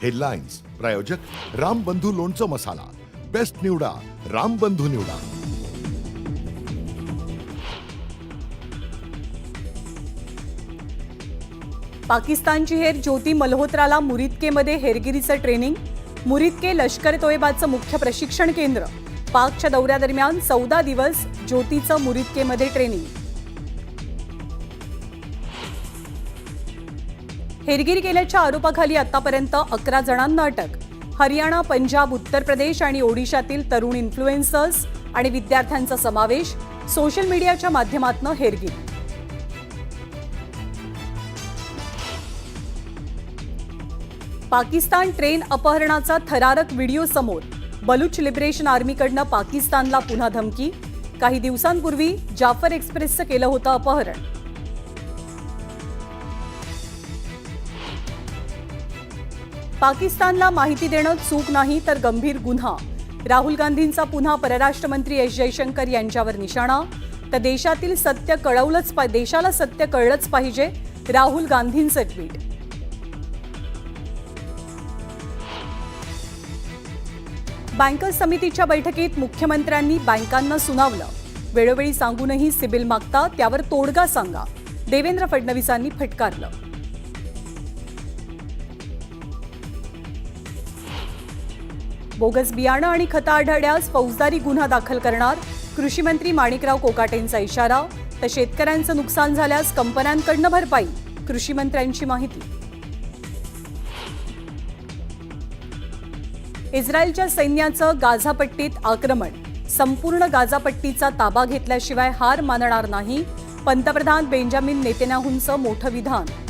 Headlines प्रायोजक रामबंधू लोणचं मसाला, best निवडा रामबंधू निवडा. पाकिस्तानची हेर ज्योती मल्होत्राला मुरिदकेमध्ये हेरगिरीचं ट्रेनिंग. मुरिदके लष्कर तोयबाचं मुख्य प्रशिक्षण केंद्र. पाकच्या दौऱ्यादरम्यान 14 दिवस ज्योतीचं मुरिदकेमध्ये ट्रेनिंग. हेरगिरी केल्याच्या आरोपाखाली आतापर्यंत 11 जणांना अटक. हरियाणा, पंजाब, उत्तर प्रदेश आणि ओडिशातील तरुण इन्फ्लुएन्सर्स आणि विद्यार्थ्यांचा समावेश. सोशल मीडियाच्या माध्यमातून हेरगिरी. पाकिस्तान ट्रेन अपहरणाचा थरारक व्हिडिओ समोर. बलूच लिबरेशन आर्मीकडनं पाकिस्तानला पुन्हा धमकी. काही दिवसांपूर्वी जाफर एक्सप्रेसचं केलं होतं अपहरण. पाकिस्तानला माहिती देणं चूक नाही तर गंभीर गुन्हा. राहुल गांधींचा पुन्हा परराष्ट्र मंत्री एस जयशंकर यांच्यावर निशाणा. तर देशाला सत्य कळलंच पाहिजे, राहुल गांधींचं ट्विट. बँकर्स समितीच्या बैठकीत मुख्यमंत्र्यांनी बँकांना सुनावलं. वेळोवेळी सांगूनही सिबिल मागता, त्यावर तोडगा सांगा, देवेंद्र फडणवीसांनी फटकारलं. बोगस बियाणं आणि खतं आढळल्यास फौजदारी गुन्हा दाखल करणार. कृषी मंत्री माणिकराव कोकाटेंचा इशारा. तर शेतकऱ्यांचं नुकसान झाल्यास कंपन्यांकडनं भरपाई, कृषी मंत्र्यांची माहिती. इस्रायलच्या सैन्याचं गाझापट्टीत आक्रमण. संपूर्ण गाझापट्टीचा ताबा घेतल्याशिवाय हार मानणार नाही, पंतप्रधान बेंजामिन नेतन्याहूंचं मोठं विधान.